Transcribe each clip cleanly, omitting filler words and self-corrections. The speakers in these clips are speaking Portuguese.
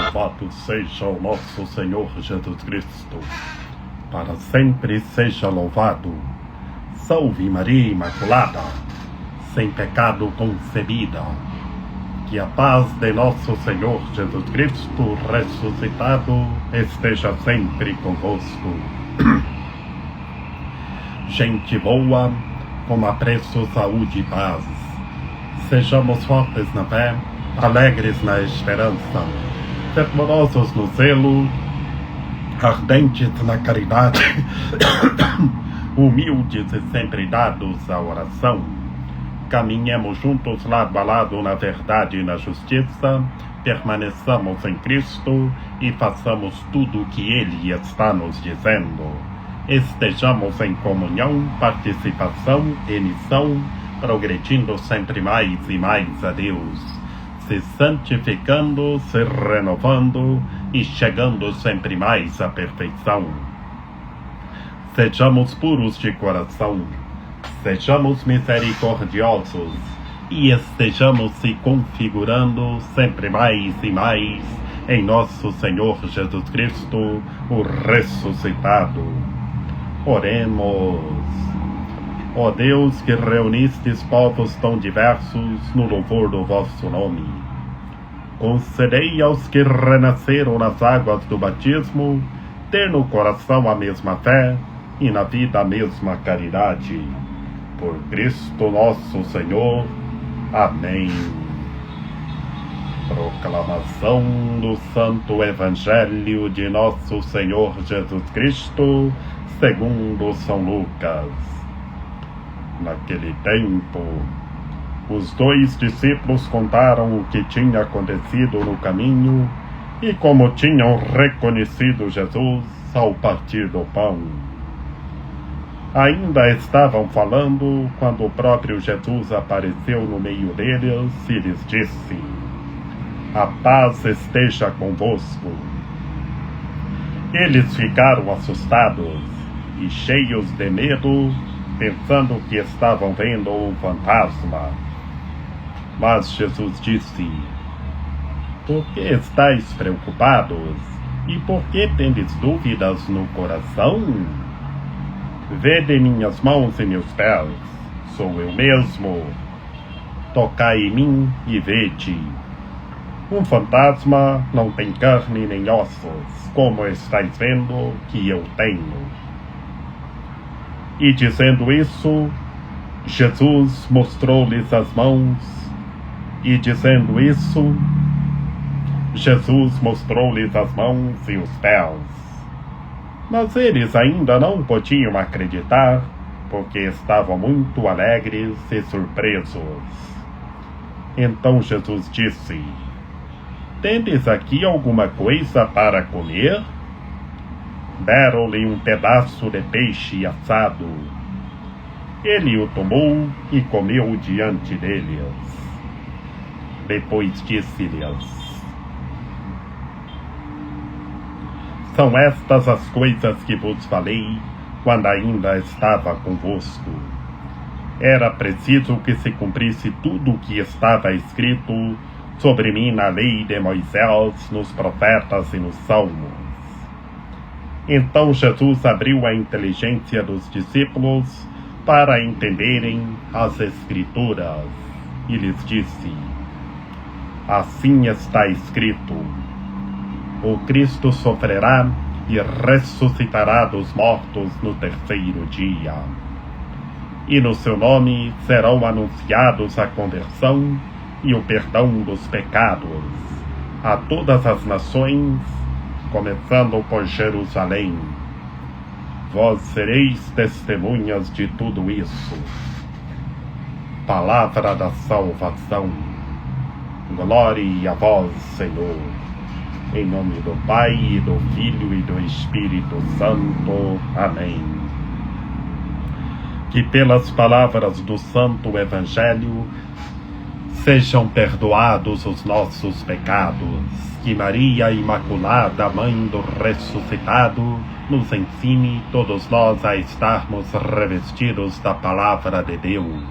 Louvado seja o nosso Senhor Jesus Cristo, para sempre seja louvado. Salve Maria Imaculada, sem pecado concebida. Que a paz de nosso Senhor Jesus Cristo ressuscitado esteja sempre convosco. Gente boa, com apreço, saúde e paz. Sejamos fortes na fé, alegres na esperança, fervorosos no zelo, ardentes na caridade, humildes e sempre dados à oração. Caminhemos juntos lado a lado na verdade e na justiça, permaneçamos em Cristo e façamos tudo o que Ele está nos dizendo. Estejamos em comunhão, participação e missão, progredindo sempre mais e mais a Deus, se santificando, se renovando e chegando sempre mais à perfeição. Sejamos puros de coração, sejamos misericordiosos e estejamos se configurando sempre mais e mais em nosso Senhor Jesus Cristo, o ressuscitado. Oremos. Ó Deus, que reunistes povos tão diversos no louvor do vosso nome, concedei aos que renasceram nas águas do batismo ter no coração a mesma fé e na vida a mesma caridade. Por Cristo nosso Senhor. Amém. Proclamação do Santo Evangelho de nosso Senhor Jesus Cristo, segundo São Lucas. Naquele tempo, os 2 discípulos contaram o que tinha acontecido no caminho e como tinham reconhecido Jesus ao partir do pão. Ainda estavam falando quando o próprio Jesus apareceu no meio deles e lhes disse: a paz esteja convosco. Eles ficaram assustados e cheios de medo, pensando que estavam vendo um fantasma. Mas Jesus disse: por que estáis preocupados? E por que tendes dúvidas no coração? Vede minhas mãos e meus pés, sou eu mesmo. Tocai em mim e vede. Um fantasma não tem carne nem ossos, como estáis vendo que eu tenho. E dizendo isso, Jesus mostrou-lhes as mãos, e dizendo isso, Jesus mostrou-lhes as mãos e os pés. Mas eles ainda não podiam acreditar, porque estavam muito alegres e surpresos. Então Jesus disse: tendes aqui alguma coisa para comer? Deram-lhe um pedaço de peixe assado. Ele o tomou e comeu diante deles. Depois disse-lhes: são estas as coisas que vos falei, quando ainda estava convosco. Era preciso que se cumprisse tudo o que estava escrito sobre mim na lei de Moisés, nos profetas e nos salmos. Então Jesus abriu a inteligência dos discípulos para entenderem as Escrituras e lhes disse: assim está escrito: o Cristo sofrerá e ressuscitará dos mortos no terceiro dia. E no seu nome serão anunciados a conversão e o perdão dos pecados a todas as nações, começando por Jerusalém. Vós sereis testemunhas de tudo isso. Palavra da salvação. Glória a vós, Senhor. Em nome do Pai, e do Filho e do Espírito Santo. Amém. Que pelas palavras do Santo Evangelho sejam perdoados os nossos pecados. Que Maria Imaculada, Mãe do Ressuscitado, nos ensine todos nós a estarmos revestidos da Palavra de Deus.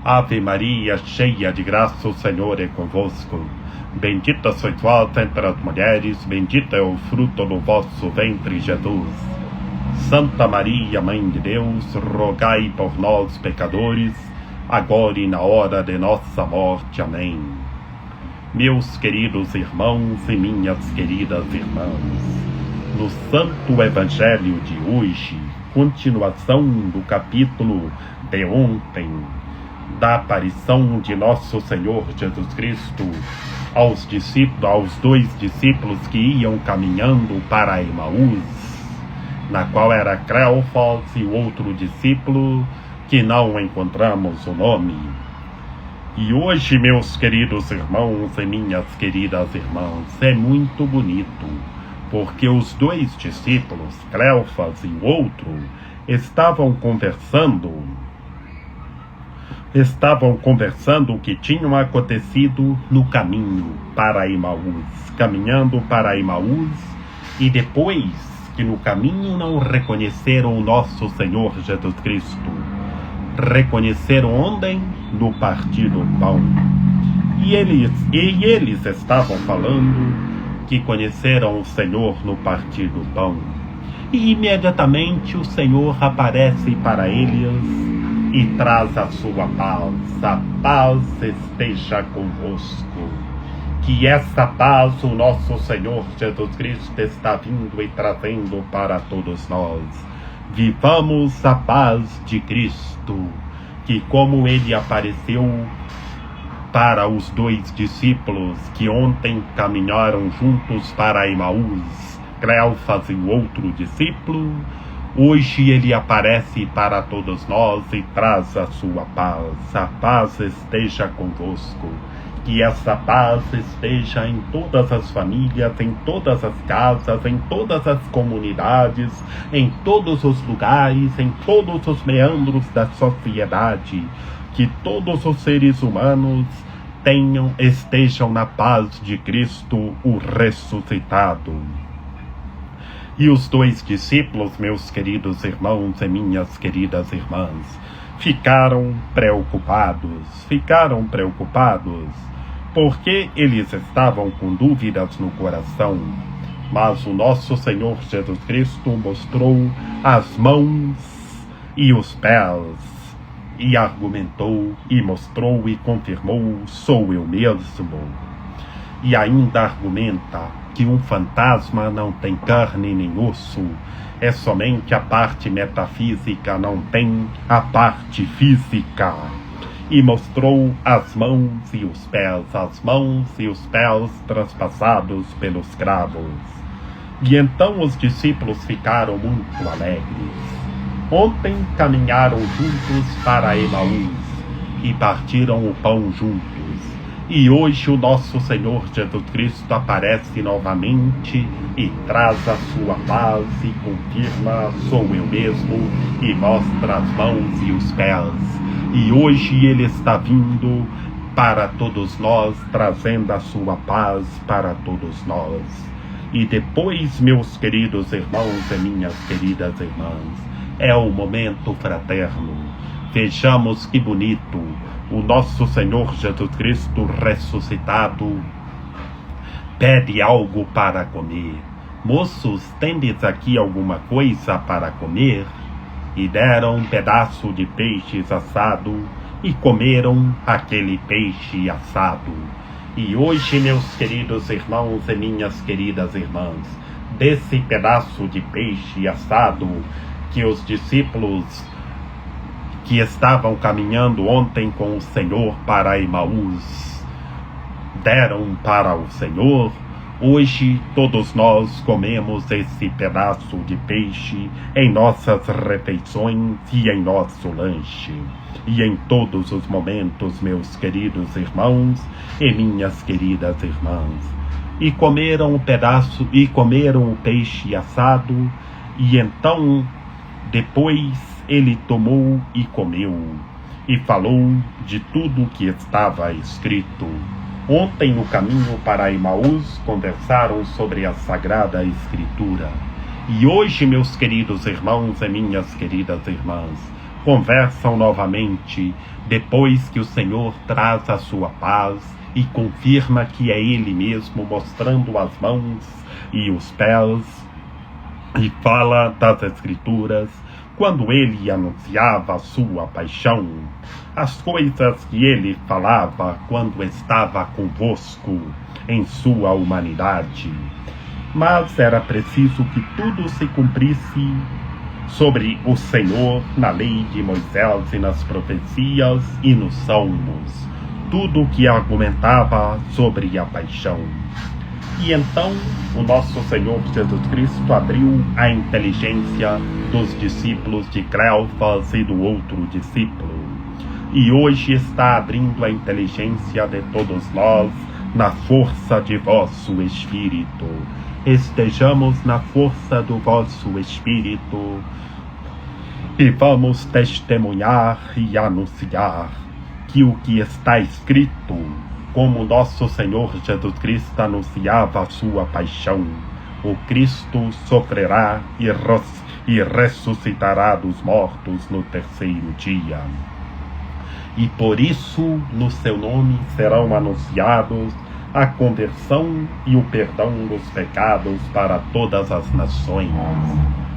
Ave Maria, cheia de graça, o Senhor é convosco. Bendita sois vós entre as mulheres, bendito é o fruto do vosso ventre, Jesus. Santa Maria, Mãe de Deus, rogai por nós, pecadores, agora e na hora de nossa morte. Amém. Meus queridos irmãos e minhas queridas irmãs, no Santo Evangelho de hoje, continuação do capítulo de ontem, da aparição de nosso Senhor Jesus Cristo aos dois discípulos que iam caminhando para Emaús, na qual era Cleófas e o outro discípulo que não encontramos o nome. E hoje, meus queridos irmãos e minhas queridas irmãs, é muito bonito, porque os dois discípulos, Cleófas e o outro, estavam conversando o que tinha acontecido no caminho para Emaús, caminhando para Emaús, e depois que no caminho não reconheceram o nosso Senhor Jesus Cristo, reconheceram ontem no partir do pão. E eles estavam falando que conheceram o Senhor no partir do pão. E imediatamente o Senhor aparece para eles e traz a sua paz. A paz esteja convosco. Que essa paz o nosso Senhor Jesus Cristo está vindo e trazendo para todos nós. Vivamos a paz de Cristo, que como ele apareceu para os dois discípulos que ontem caminharam juntos para Emaús, Cleófas e o outro discípulo, hoje ele aparece para todos nós e traz a sua paz. A paz esteja convosco. Que essa paz esteja em todas as famílias, em todas as casas, em todas as comunidades, em todos os lugares, em todos os meandros da sociedade. Que todos os seres humanos estejam na paz de Cristo, o ressuscitado. E os dois discípulos, meus queridos irmãos e minhas queridas irmãs, ficaram preocupados, porque eles estavam com dúvidas no coração. Mas o nosso Senhor Jesus Cristo mostrou as mãos e os pés, e argumentou, e mostrou, e confirmou: sou eu mesmo. E ainda argumenta que um fantasma não tem carne nem osso, é somente a parte metafísica, não tem a parte física. E mostrou as mãos e os pés transpassados pelos cravos. E então os discípulos ficaram muito alegres. Ontem caminharam juntos para Emaús e partiram o pão juntos. E hoje o nosso Senhor Jesus Cristo aparece novamente e traz a sua paz e confirma: sou eu mesmo, e mostra as mãos e os pés. E hoje ele está vindo para todos nós, trazendo a sua paz para todos nós. E depois, meus queridos irmãos e minhas queridas irmãs, é o momento fraterno. Vejamos que bonito, o nosso Senhor Jesus Cristo ressuscitado pede algo para comer. Moços, tendes aqui alguma coisa para comer? E deram um pedaço de peixe assado e comeram aquele peixe assado. E hoje, meus queridos irmãos e minhas queridas irmãs, desse pedaço de peixe assado que os discípulos que estavam caminhando ontem com o Senhor para Emaús deram para o Senhor, hoje todos nós comemos esse pedaço de peixe em nossas refeições e em nosso lanche. E em todos os momentos, meus queridos irmãos e minhas queridas irmãs, e comeram o pedaço, e comeram o peixe assado, e então, depois, ele tomou e comeu, e falou de tudo que estava escrito. Ontem, no caminho para Emaús, conversaram sobre a Sagrada Escritura. E hoje, meus queridos irmãos e minhas queridas irmãs, conversam novamente, depois que o Senhor traz a sua paz e confirma que é Ele mesmo, mostrando as mãos e os pés, e fala das Escrituras, quando Ele anunciava a sua paixão, as coisas que Ele falava quando estava convosco em sua humanidade. Mas era preciso que tudo se cumprisse sobre o Senhor na lei de Moisés e nas profecias e nos salmos, tudo que argumentava sobre a paixão. E então o nosso Senhor Jesus Cristo abriu a inteligência dos discípulos de Cleofas e do outro discípulo. E hoje está abrindo a inteligência de todos nós na força de vosso Espírito. Estejamos na força do vosso Espírito e vamos testemunhar e anunciar que o que está escrito, como nosso Senhor Jesus Cristo anunciava a sua paixão, o Cristo sofrerá e ressuscitará dos mortos no terceiro dia. E por isso, no seu nome serão anunciados a conversão e o perdão dos pecados para todas as nações,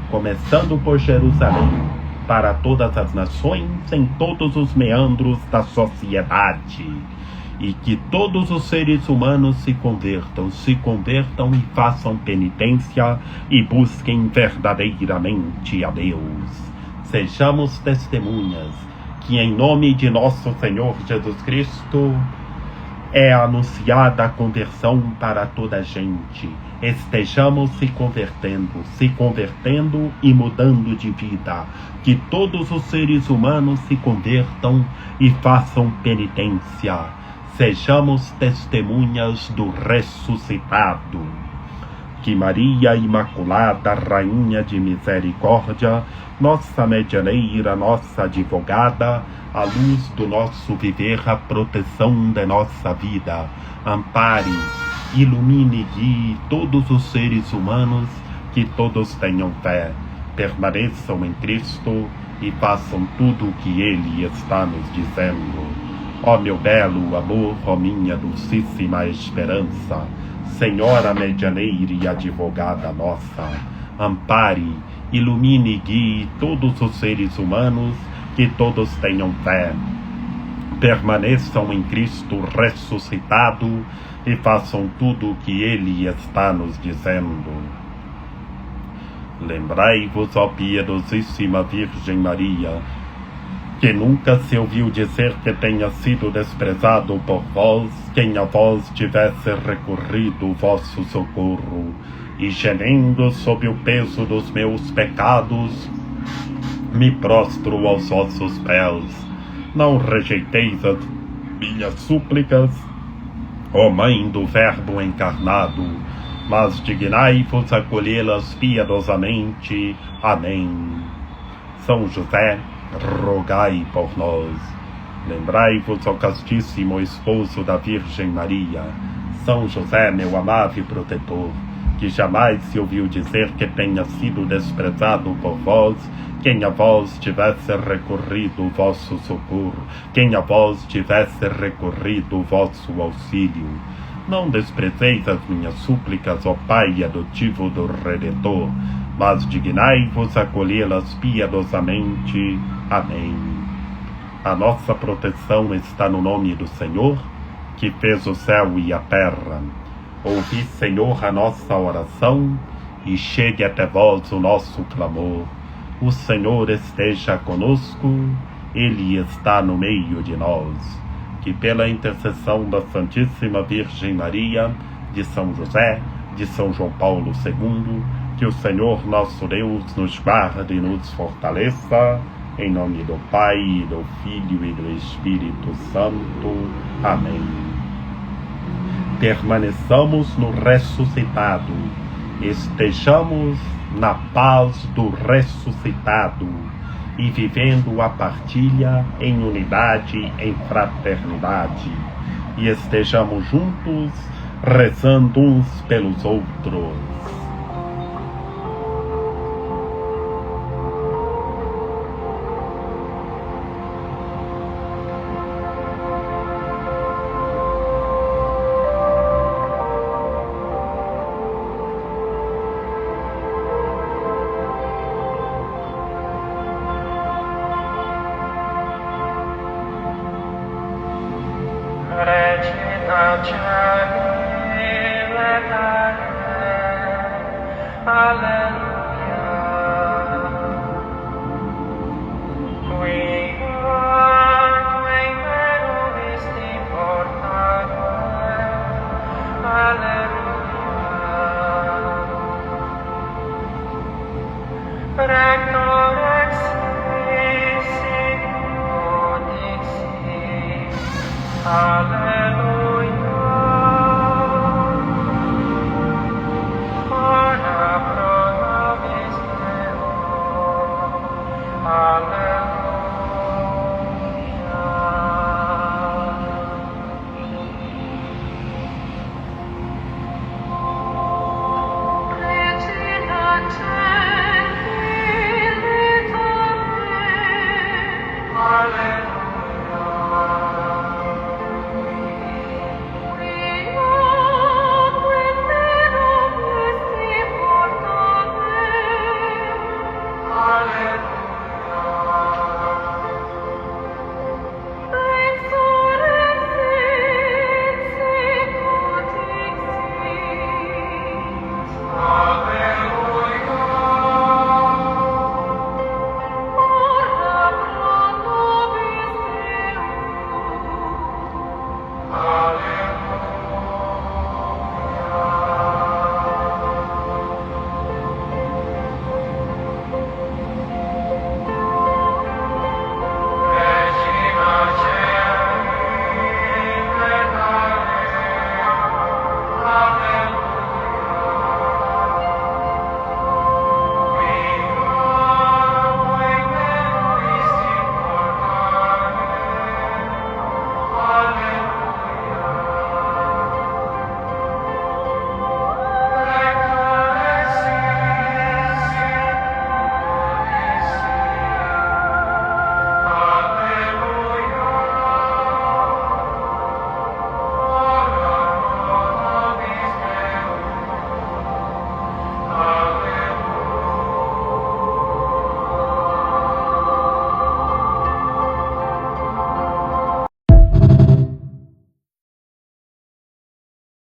começando por Jerusalém, para todas as nações em todos os meandros da sociedade. E que todos os seres humanos se convertam e façam penitência e busquem verdadeiramente a Deus. Sejamos testemunhas que em nome de nosso Senhor Jesus Cristo é anunciada a conversão para toda a gente. Estejamos se convertendo e mudando de vida. Que todos os seres humanos se convertam e façam penitência. Sejamos testemunhas do ressuscitado. Que Maria Imaculada, Rainha de Misericórdia, nossa medianeira, nossa advogada, a luz do nosso viver, a proteção da nossa vida, ampare, ilumine e guie todos os seres humanos, que todos tenham fé, permaneçam em Cristo e façam tudo o que Ele está nos dizendo. Ó meu belo amor, ó minha dulcíssima esperança, Senhora medianeira e advogada nossa, ampare, ilumine e guie todos os seres humanos, que todos tenham fé, permaneçam em Cristo ressuscitado e façam tudo o que Ele está nos dizendo. Lembrai-vos, ó piedosíssima Virgem Maria, que nunca se ouviu dizer que tenha sido desprezado por vós quem a vós tivesse recorrido o vosso socorro, e gemendo sob o peso dos meus pecados, me prostro aos vossos pés. Não rejeiteis as minhas súplicas, ó Mãe do Verbo encarnado, mas dignai-vos acolhê-las piedosamente. Amém. São José, rogai por nós. Lembrai-vos, ó castíssimo esposo da Virgem Maria, São José, meu amável protetor, que jamais se ouviu dizer que tenha sido desprezado por vós, quem a vós tivesse recorrido o vosso socorro, quem a vós tivesse recorrido o vosso auxílio. Não desprezeis as minhas súplicas, ó Pai adotivo do Redentor, mas dignai-vos acolhê-las piedosamente. Amém. A nossa proteção está no nome do Senhor, que fez o céu e a terra. Ouvi, Senhor, a nossa oração, e chegue até vós o nosso clamor. O Senhor esteja conosco, Ele está no meio de nós. Que pela intercessão da Santíssima Virgem Maria, de São José, de São João Paulo II, que o Senhor nosso Deus nos guarde e nos fortaleça, em nome do Pai, do Filho e do Espírito Santo. Amém. Permaneçamos no ressuscitado, estejamos na paz do ressuscitado e vivendo a partilha em unidade, em fraternidade, e estejamos juntos, rezando uns pelos outros. Regina Caeli letare, Alleluia. Qui verum portare, Alleluia. Rector ex Alleluia. Ora pro nobis Deo. Alleluia.